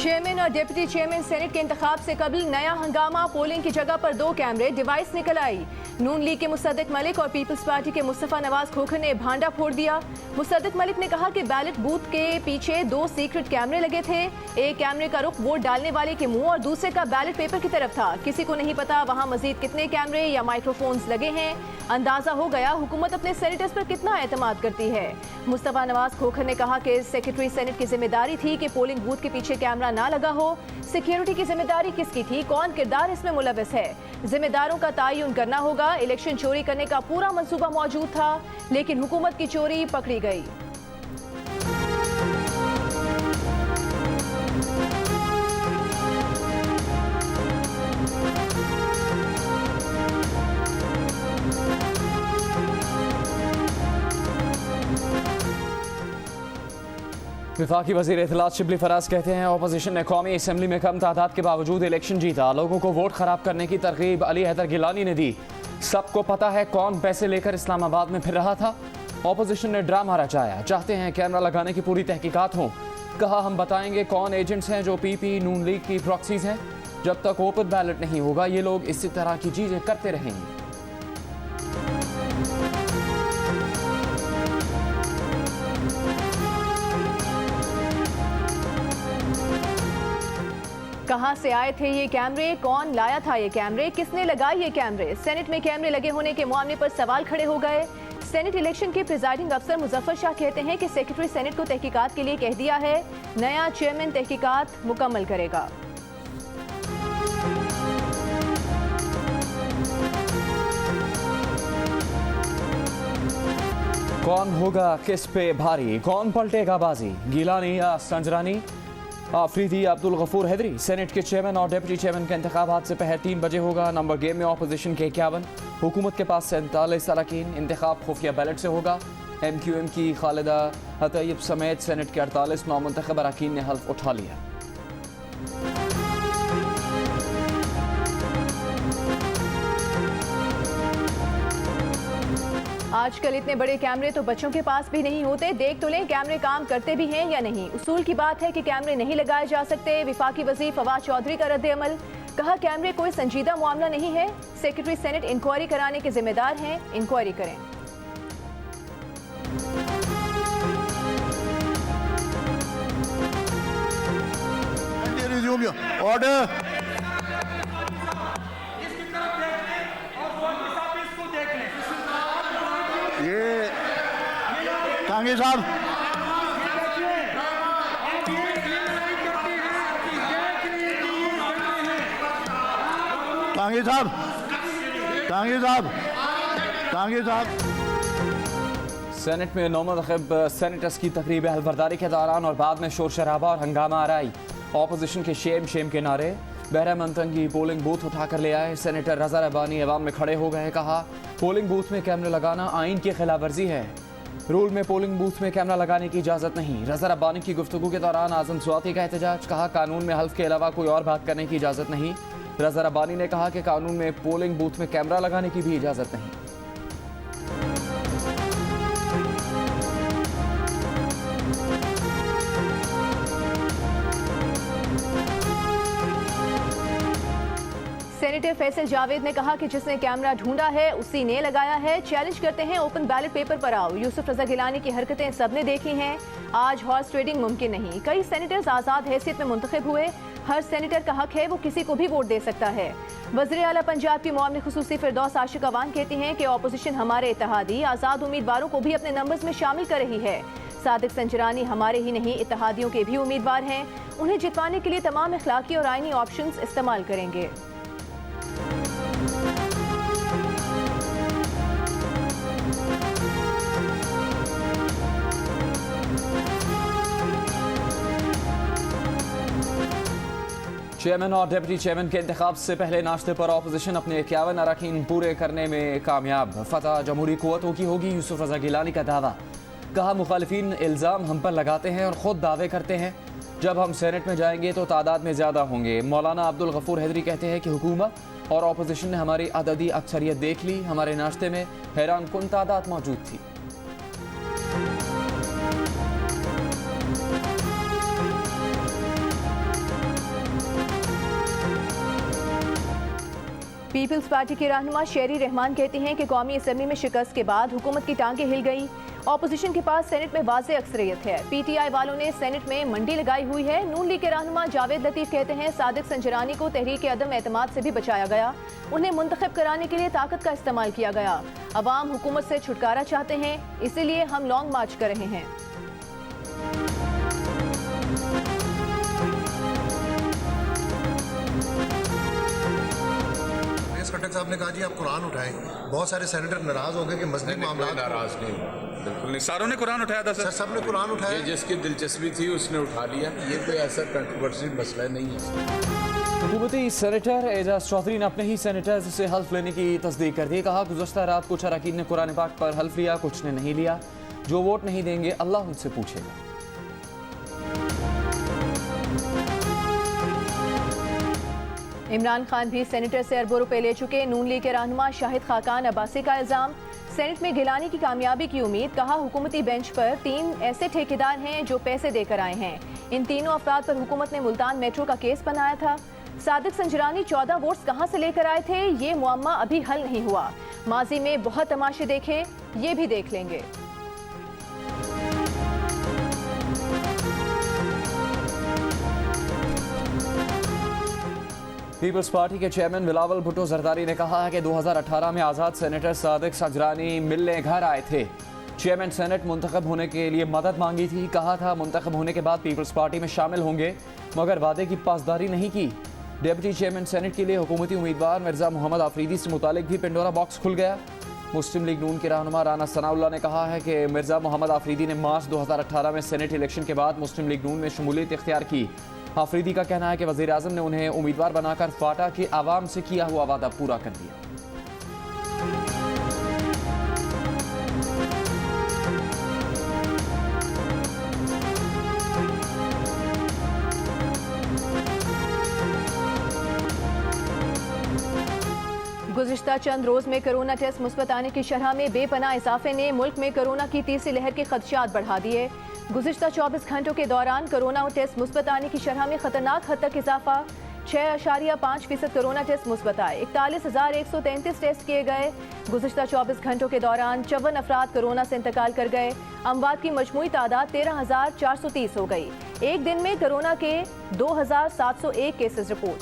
Chairman और deputy chairman senate के इंतखाब से कबल नया हंगामा। पोलिंग की जगह पर 2 कैमरे डिवाइस निकल आई। नून लीग के मुसद्दिक मलिक और पीपल्स पार्टी के मुस्तफा नवाज खोखर ने भांडा फोड़ दिया। मुसद्दिक मलिक ने कहा कि बैलेट बूथ के पीछे 2 सीक्रेट कैमरे लगे थे। एक कैमरे का रुख वोट डालने वाले के मुंह और दूसरे का बैलेट पेपर की तरफ था। किसी को नहीं पता वहां मजीद कितने कैमरे या माइक्रोफोन्स लगे हैं। अंदाजा हो गया हुकूमत अपने सेनेटर्स पर कितना एतमाद करती है। मुस्तफा नवाज खोखर ने कहा कि सेक्रेटरी सेनेट की जिम्मेदारी थी कि पोलिंग बूथ के पीछे कैमरा ना लगा हो। सिक्योरिटी की जिम्मेदारी किसकी थी, कौन किरदार इसमें मुलविस है, जिम्मेदारों का तयन करना होगा। इलेक्शन चोरी करने का पूरा मंसूबा मौजूद था, लेकिन हुकूमत की चोरी पकड़ी गई। वफाकी वज़ीर इत्तलात शिबली फराज कहते हैं अपोजिशन ने कौमी असम्बली में कम तादाद के बावजूद इलेक्शन जीता। लोगों को वोट खराब करने की तरकीब अली हैदर गिलानी ने दी। सबको पता है कौन पैसे लेकर इस्लामाबाद में फिर रहा था। अपोजिशन ने ड्रामा रचाया, चाहते हैं कैमरा लगाने की पूरी तहकीकात हो। कहा हम बताएंगे कौन एजेंट्स हैं जो पीपी नून लीग की प्रॉक्सीज हैं। जब तक ओपन बैलेट नहीं होगा ये लोग इसी तरह की चीजें करते रहेंगे। कहां से आए थे ये कैमरे, कौन लाया था ये कैमरे, किसने लगाए ये कैमरे। सेनेट में कैमरे लगे होने के मामले पर सवाल खड़े हो गए। सेनेट इलेक्शन के प्रिजाइडिंग अफसर मुजफ्फर शाह कहते हैं कि सेक्रेटरी सेनेट को तहकीकात के लिए कह दिया है। नया चेयरमैन तहकीकात मुकम्मल करेगा। कौन होगा किस पे भारी, कौन पलटेगा बाजी, गिलानी या संजरानी। आफरीदी अब्दुल गफूर हैदरी सेनेट के चेयरमैन और डिप्टी चेयरमैन का इंतखाब से पहर 3 बजे होगा। नंबर गेम में अपोजिशन के 51, हुकूमत के पास 47 अरकान। इंतखाब खुफिया बैलेट से होगा। MQM की खालिदा हतैब समेत सेनेट के 48 नामुंतखब अरकान ने हल्फ उठा लिया। आजकल इतने बड़े कैमरे तो बच्चों के पास भी नहीं होते। देख तो लें कैमरे काम करते भी हैं या नहीं। उसूल की बात है कि कैमरे नहीं लगाए जा सकते। विफाकी वज़ीर फवाद चौधरी का रद्द-ए-अमल, कहा कैमरे कोई संजीदा मामला नहीं है। सेक्रेटरी सेनेट इंक्वायरी कराने के जिम्मेदार हैं, इंक्वायरी करें। ऑर्डर। ये कांगे साहब, कांगे साहब, कांगे साहब, कांगे साहब। सेनेट में नौमुंतखब सेनेटर्स की तकरीब हल्फबरदारी के दौरान और बाद में शोर शराबा और हंगामा आराई। अपोजिशन के शेम शेम के नारे, बहरा मंतंगी पोलिंग बूथ उठाकर ले आए। सेनेटर रजा रब्बानी अवाम में खड़े हो गए। कहा पोलिंग बूथ में कैमरे लगाना आइन की खिलाफ वर्जी है। रूल में पोलिंग बूथ में कैमरा लगाने की इजाज़त नहीं। रजा रब्बानी की गुफ्तगू के दौरान आज़म स्वाति का एहतजाज, कहा कानून में हल्फ के अलावा कोई और बात करने की इजाज़त नहीं। रजा रब्बानी ने कहा कि कानून में पोलिंग बूथ में कैमरा लगाने की भी इजाज़त नहीं। सेनेटर फैसल जावेद ने कहा कि जिसने कैमरा ढूंढा है उसी ने लगाया है। चैलेंज करते हैं ओपन बैलेट पेपर पर आओ। यूसुफ रजा गिलानी की हरकतें सबने देखी हैं। आज हॉर्स ट्रेडिंग मुमकिन नहीं। कई सेनेटर्स आज़ाद हैसियत में मुंतखब हुए। हर सेनेटर का हक है, वो किसी को भी वोट दे सकता है। वज़ीर आला पंजाब की मुआविन खुसूसी फिरदौस आशिक अवान कहती हैं कि अपोजिशन हमारे इत्तेहादी आज़ाद उम्मीदवारों को भी अपने नंबर्स में शामिल कर रही है। सादिक संजरानी हमारे ही नहीं इत्तेहादियों के भी उम्मीदवार हैं। उन्हें जितवाने के लिए तमाम इखलाकी और आइनी ऑप्शंस इस्तेमाल करेंगे। चेयरमैन और डिप्टी चेयरमैन के इंतखाब से पहले नाश्ते पर अपोजिशन अपने 51 अरकान पूरे करने में कामयाब। फतह जमहूरी कुव्वतों की होगी, यूसुफ रजा गिलानी का दावा। कहा मुखालिफिन इल्ज़ाम हम पर लगाते हैं और ख़ुद दावे करते हैं। जब हम सेनेट में जाएंगे तो तादाद में ज़्यादा होंगे। मौलाना अब्दुल गफूर हैदरी कहते हैं कि हुकूमत और अपोजिशन ने हमारी अददी अक्सरियत देख ली। हमारे नाश्ते में हैरान कुन तादाद मौजूद थी। पीपल्स पार्टी के रहनुमा शेरी रहमान कहती हैं कि कौमी असम्बली में शिकस्त के बाद हुकूमत की टांगें हिल गई। ऑपोजिशन के पास सेनेट में वाज़ेह अक्सरियत है। पीटीआई वालों ने सेनेट में मंडी लगाई हुई है। नून लीग के रहनुमा जावेद लतीफ कहते हैं सादिक संजरानी को तहरीक अदम एतमाद से भी बचाया गया, उन्हें मुंतखब कराने के लिए ताकत का इस्तेमाल किया गया। अवाम हुकूमत से छुटकारा चाहते हैं, इसीलिए हम लॉन्ग मार्च कर रहे हैं। खट्टर साहब ने कहा जी आप कुरान उठाएं। बहुत सारे सेनेटर नाराज हो गए कि मस्जिद मामला नाराज नहीं, बिल्कुल नहीं, सारों ने कुरान उठाया था सर, सबने कुरान उठाया। ये जिसकी दिलचस्पी थी उसने उठा लिया, ये कोई ऐसा कंट्रोवर्सी मसला नहीं है। हुकूमती सेनेटर एजाज चौधरी ने अपने ही सेनेटर्स से हल्फ लेने की तस्दीक कर दी। कहा गुज़श्ता रात कुछ अरकान ने कुरान पाक पर हल्फ लिया, कुछ ने नहीं लिया। जो वोट नहीं देंगे अल्लाह उनसे पूछेगा। इमरान खान भी सेनेटर से अरबों रुपए ले चुके। नून लीग के रहनुमा शाहिद खाकान अब्बासी का इल्जाम, सेनेट में गिलानी की कामयाबी की उम्मीद। कहा हुकूमती बेंच पर 3 ऐसे ठेकेदार हैं जो पैसे देकर आए हैं। इन तीनों अफराद पर हुकूमत ने मुल्तान मेट्रो का केस बनाया था। सादिक संजरानी 14 वोट्स कहां से लेकर आए थे, ये मुअम्मा अभी हल नहीं हुआ। माजी में बहुत तमाशे देखे, ये भी देख लेंगे। पीपल्स पार्टी के चेयरमैन बिलावल भुट्टो जरदारी ने कहा है कि 2018 में आज़ाद सेनेटर सादिक संजरानी मिलने घर आए थे। चेयरमैन सेनेट मुंतखब होने के लिए मदद मांगी थी। कहा था मुंतखब होने के बाद पीपल्स पार्टी में शामिल होंगे, मगर वादे की पासदारी नहीं की। डिप्टी चेयरमैन सेनेट के लिए हुकूमती उम्मीदवार मिर्जा मोहम्मद आफरीदी से मुतालिक भी पिंडोरा बॉक्स खुल गया। मुस्लिम लीग नून के रहनुमा राना सनाउल्लाह ने कहा है कि मिर्जा मोहम्मद आफरीदी ने मार्च 2018 में सेनेट इलेक्शन के बाद मुस्लिम लीग नून में शमूलियत इख्तियार की। आफरीदी का कहना है कि वज़ीर आज़म ने उन्हें उम्मीदवार बनाकर फाटा के आवाम से किया हुआ वादा पूरा कर दिया। गुज़िश्ता चंद रोज में कोरोना टेस्ट मुस्बत आने की शरह में बेपनाह इजाफे ने मुल्क में कोरोना की तीसरी लहर के खदशात बढ़ा दिए। गुज़िश्ता 24 घंटों के दौरान कोरोना टेस्ट मुस्बत आने की शरह में खतरनाक हद तक इजाफा। 6.5% कोरोना टेस्ट मुस्बत आए। 41,133 टेस्ट किए गए। गुज़िश्ता 24 घंटों के दौरान 54 अफराद कोरोना से इंतकाल कर गए। अमवात की मजमूई तादाद 13,430 हो गई। एक दिन में कोरोना के 2,701 केसेस रिपोर्ट।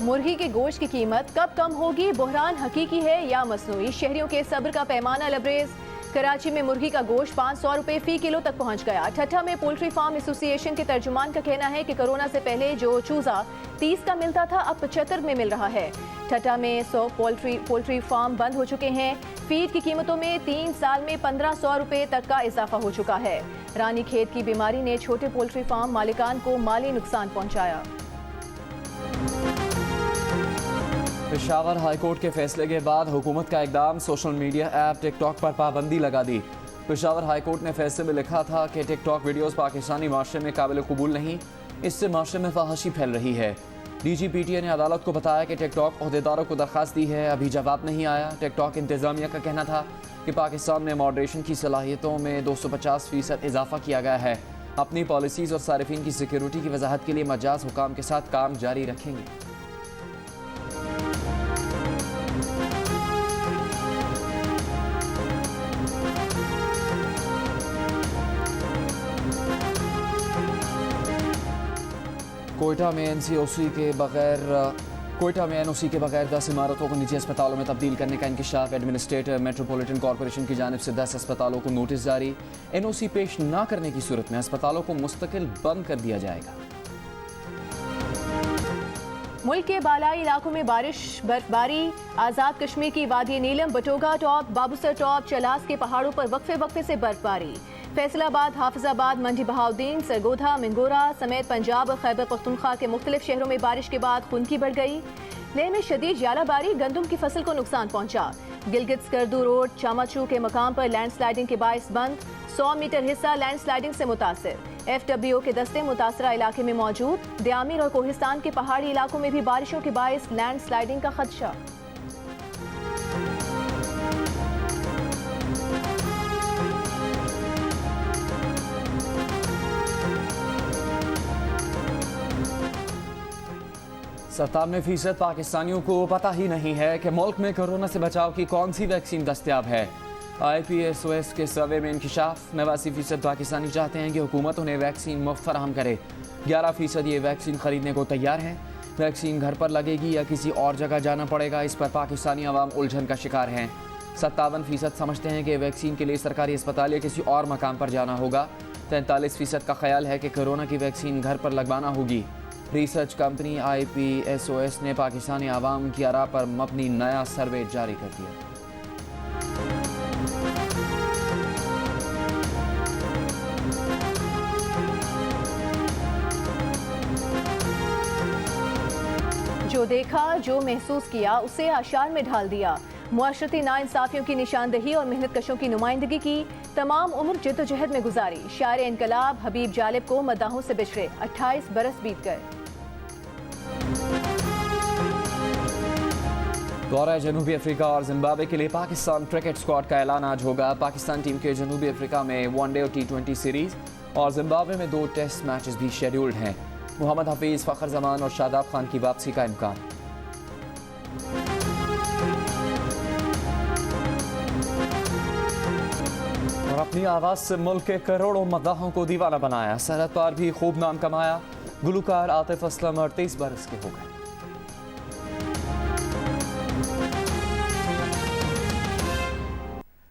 मुर्गी के गोश्त की कीमत कब कम होगी, बुहरान हकीकी है या मसनूई? शहरियों के सब्र का पैमाना लबरेज। कराची में मुर्गी का गोश्त 500 रुपए फी किलो तक पहुंच गया। ठट्ठा में पोल्ट्री फार्म एसोसिएशन के तर्जुमान का कहना है कि कोरोना से पहले जो चूजा 30 का मिलता था अब 75 में मिल रहा है। ठट्ठा में 100 पोल्ट्री फार्म बंद हो चुके हैं। फीड की कीमतों में 3 साल में 1500 रुपए तक का इजाफा हो चुका है। रानी खेत की बीमारी ने छोटे पोल्ट्री फार्म मालिकान को माली नुकसान पहुंचाया। पेशावर हाईकोर्ट के फैसले के बाद हुकूमत का इकदाम, सोशल मीडिया ऐप टिकटॉक पर पाबंदी लगा दी। पेशावर हाईकोर्ट ने फैसले में लिखा था कि टिकटॉक वीडियोस पाकिस्तानी माशरे में काबिल कबूल नहीं, इससे माशरे में फहाशी फैल रही है। DGPTA ने अदालत को बताया कि टिकटॉक अहदेदारों को दरख्वास्त दी है, अभी जवाब नहीं आया। टिकटॉक इंतजामिया का कहना था कि पाकिस्तान में मॉडरेशन की सलाहियतों में 250% इजाफा किया गया है। अपनी पॉलिसीज़ और सारिफिन की सिक्योरिटी की वजाहत के लिए मजाज हुकाम के साथ काम जारी रखेंगे। कोयटा में NOC के बगैर 10 इमारतों को निजी अस्पतालों में तब्दील करने का इंकशाफ। एडमिनिस्ट्रेटर मेट्रोपॉलिटन कॉरपोरेशन की जानिब से 10 अस्पतालों को नोटिस जारी। NOC पेश न करने की सूरत में अस्पतालों को मुस्तकिल बंद कर दिया जाएगा। मुल्क के बालाई इलाकों में बारिश, बर्फबारी। आज़ाद कश्मीर की वादी नीलम, बटोगा टॉप, बाबूसर टॉप, चलास के पहाड़ों पर वक्फे वक्फे से बर्फबारी। फैसलाबाद, हाफिजाबाद, मंडी बहाउद्दीन, सरगोधा, मिंगोरा समेत पंजाब और खैबर पख्तूनख्वा के मुख्तलिफ शहरों में बारिश के बाद खुनकी बढ़ गई। लेह में शदीद जालाबारी, गंदम की फसल को नुकसान पहुंचा। गिलगित स्कर्दू रोड चामाचू के मकाम पर लैंडस्लाइडिंग के बायस बंद। 100 मीटर हिस्सा लैंडस्लाइडिंग से मुतासर। FWO के दस्ते मुतासरा इलाके में मौजूद। दयामिर और कोहिस्तान के पहाड़ी इलाकों में भी बारिशों के बायस लैंडस्लाइडिंग का खदशा। 97% पाकिस्तानियों को पता ही नहीं है कि मुल्क में कोरोना से बचाव की कौन सी वैक्सीन दस्तयाब है। IPSOS के सर्वे में इंकिशाफ, 89% पाकिस्तानी चाहते हैं कि हुकूमत उन्हें वैक्सीन मुफ्त फराहम करे। 11% ये वैक्सीन खरीदने को तैयार हैं। वैक्सीन घर पर लगेगी या किसी और जगह जाना पड़ेगा, इस पर पाकिस्तानी अवाम उलझन का शिकार हैं। 57% समझते हैं कि वैक्सीन के लिए सरकारी अस्पताल या किसी और मकाम पर जाना होगा। 43% का ख्याल है कि कोरोना की वैक्सीन घर पर लगवाना होगी। रिसर्च कंपनी IPSOS ने पाकिस्तानी आवाम की आरा पर मबनी नया सर्वे जारी कर दिया। जो देखा, जो महसूस किया, उसे आशार में ढाल दिया। मुआशरती नाइंसाफियों की निशानदही और मेहनत कशों की नुमाइंदगी की, तमाम उम्र जिद्दोजहद में गुजारी। शायर इनकलाब हबीब जालिब को मदाहों से बिछड़े, 28 बरस बीत गए। दौरा जनूबी अफ्रीका और जिम्बाब्वे के लिए पाकिस्तान क्रिकेट स्क्वाड का ऐलान आज होगा। पाकिस्तान टीम के जनूबी अफ्रीका में वनडे और T20 सीरीज और जिम्बाब्वे में 2 टेस्ट मैचेस भी शेड्यूल्ड हैं। मोहम्मद हफीज, फखर जमान और शादाब खान की वापसी का इम्कान। और अपनी आवाज से मुल्क के करोड़ों मदाहों को दीवाना बनाया। सरहद पार भी खूब नाम कमाया। गुलूकार आतिफ असलम 38 बरस के हो गए।